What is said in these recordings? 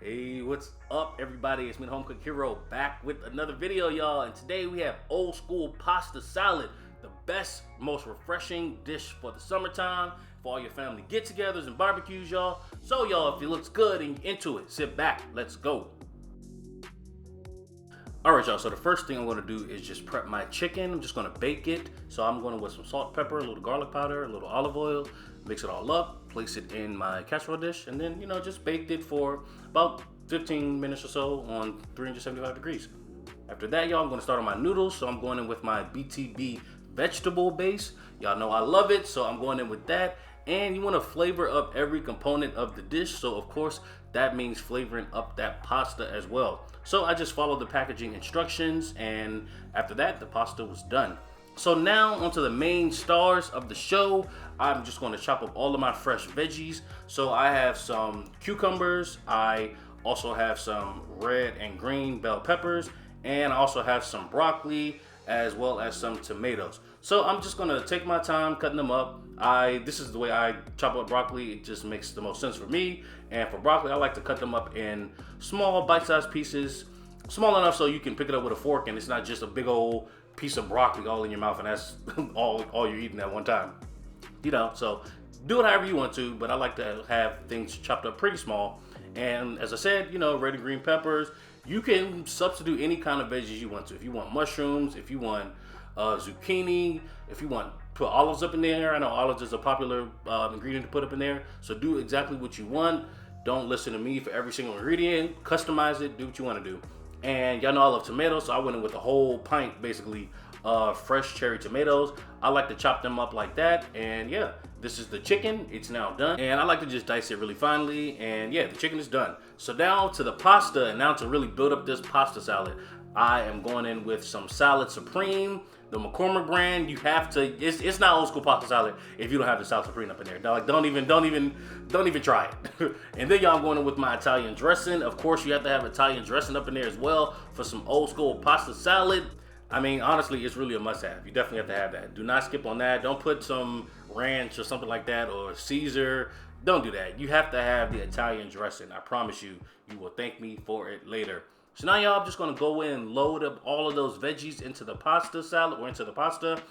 Hey, what's up everybody? It's me, the Home Cook Hero, back with another video, y'all. And today we have old school pasta salad, the best, most refreshing dish for the summertime, for all your family get-togethers and barbecues, y'all. So y'all, if it looks good and you're into it, sit back, let's go. Alright y'all, so the first thing I'm going to do is just prep my chicken. I'm just going to bake it. So I'm going with some salt, pepper, a little garlic powder, a little olive oil, mix it all up, place it in my casserole dish, and then, just baked it for about 15 minutes or so on 375 degrees. After that, y'all, I'm going to start on my noodles. So I'm going in with my BTB vegetable base. Y'all know I love it, so I'm going in with that. And you want to flavor up every component of the dish, so of course that means flavoring up that pasta as well. So I just followed the packaging instructions, and after that the pasta was done. So now onto the main stars of the show. I'm just going to chop up all of my fresh veggies. So I have some cucumbers, I also have some red and green bell peppers, and I also have some broccoli as well as some tomatoes. So I'm just gonna take my time cutting them up. This is the way I chop up broccoli. It just makes the most sense for me. And for broccoli, I like to cut them up in small bite-sized pieces, small enough so you can pick it up with a fork and it's not just a big old piece of broccoli all in your mouth and that's all you're eating at one time. So do it however you want to, but I like to have things chopped up pretty small. And as I said, red and green peppers. You can substitute any kind of veggies you want to. If you want mushrooms, if you want zucchini, if you want put olives up in there. I know olives is a popular ingredient to put up in there. So do exactly what you want. Don't listen to me for every single ingredient. Customize it. Do what you want to do. And y'all know I love tomatoes, so I went in with a whole pint, basically, fresh cherry tomatoes. I like to chop them up like that. And yeah, this is the chicken. It's now done. And I like to just dice it really finely. And yeah, the chicken is done. So now to the pasta, and now to really build up this pasta salad, I am going in with some Salad Supreme, the McCormick brand. You have to. It's not old school pasta salad if you don't have the Salad Supreme up in there. Like, don't even try it. And then y'all, I'm going in with my Italian dressing. Of course, you have to have Italian dressing up in there as well for some old school pasta salad. I mean, honestly, it's really a must-have. You definitely have to have that. Do not skip on that. Don't put some ranch or something like that or Caesar. Don't do that. You have to have the Italian dressing. I promise you, you will thank me for it later. So now, y'all, I'm just going to go in and load up all of those veggies into the pasta salad or into the pasta.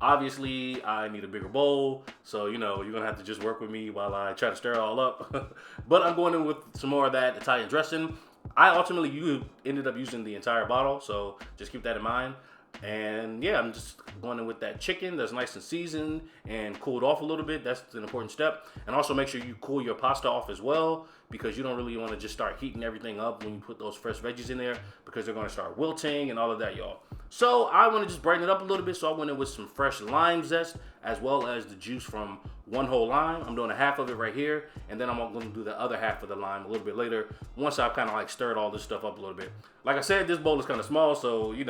Obviously, I need a bigger bowl, so, you're going to have to just work with me while I try to stir it all up. But I'm going in with some more of that Italian dressing. I ultimately ended up using the entire bottle, so just keep that in mind. And yeah, I'm just going in with that chicken that's nice and seasoned and cooled off a little bit. That's an important step. And also make sure you cool your pasta off as well, because you don't really want to just start heating everything up when you put those fresh veggies in there, because they're going to start wilting and all of that, y'all. So I want to just brighten it up a little bit, so I went in with some fresh lime zest as well as the juice from one whole lime. I'm doing a half of it right here, and then I'm going to do the other half of the lime a little bit later once I've kind of like stirred all this stuff up a little bit. Like I said, this bowl is kind of small, so it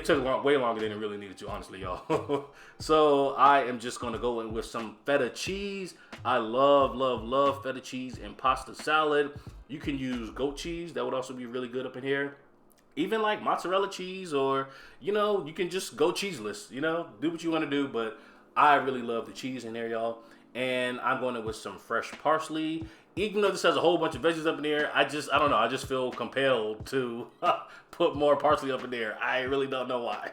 took way longer than it really needed to, honestly, y'all. So I am just gonna go in with some feta cheese. I love feta cheese in pasta salad. You can use goat cheese. That would also be really good up in here. Even like mozzarella cheese, or you can just go cheeseless. Do what you want to do, but I really love the cheese in there, y'all. And I'm going in with some fresh parsley. Even though this has a whole bunch of veggies up in there, I don't know, I just feel compelled to put more parsley up in there. I really don't know why.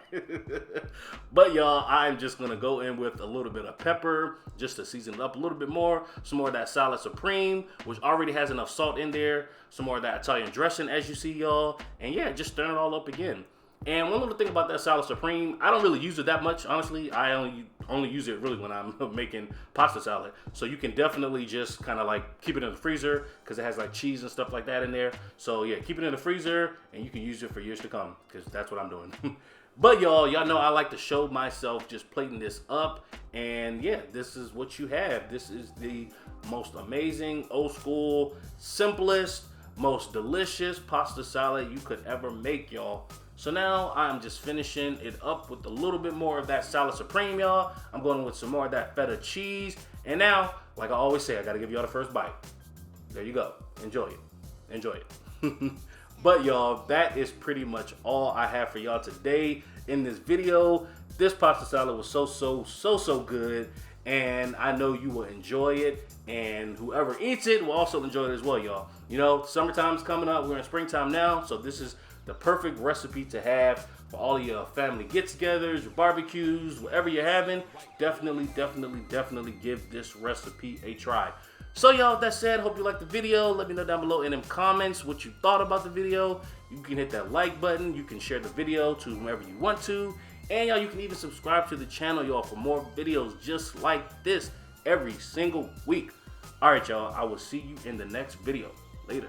But y'all, I'm just gonna go in with a little bit of pepper just to season it up a little bit more. Some more of that Salad Supreme, which already has enough salt in there. Some more of that Italian dressing, as you see, y'all. And yeah, just stir it all up again. And one little thing about that Salad Supreme, I don't really use it that much, honestly. I only use it really when I'm making pasta salad. So you can definitely just kind of like keep it in the freezer, because it has like cheese and stuff like that in there. So yeah, keep it in the freezer and you can use it for years to come, because that's what I'm doing. But y'all know I like to show myself just plating this up. And yeah, this is what you have. This is the most amazing, old school, simplest, most delicious pasta salad you could ever make, y'all. So now I'm just finishing it up with a little bit more of that Salad Supreme, y'all. I'm going with some more of that feta cheese. And now, like I always say, I gotta give y'all the first bite. There you go. Enjoy it. Enjoy it. But y'all, that is pretty much all I have for y'all today in this video. This pasta salad was so good. and I know you will enjoy it, and whoever eats it will also enjoy it as well, y'all. You know, summertime's coming up. We're in springtime now, so this is the perfect recipe to have for all of your family get-togethers, your barbecues, whatever you're having. Definitely give this recipe a try. So y'all, with that said, hope you liked the video. Let me know down below in them comments what you thought about the video. You can hit that like button. You can share the video to whomever you want to. And y'all, you can even subscribe to the channel, y'all, for more videos just like this every single week. All right, y'all, I will see you in the next video. Later.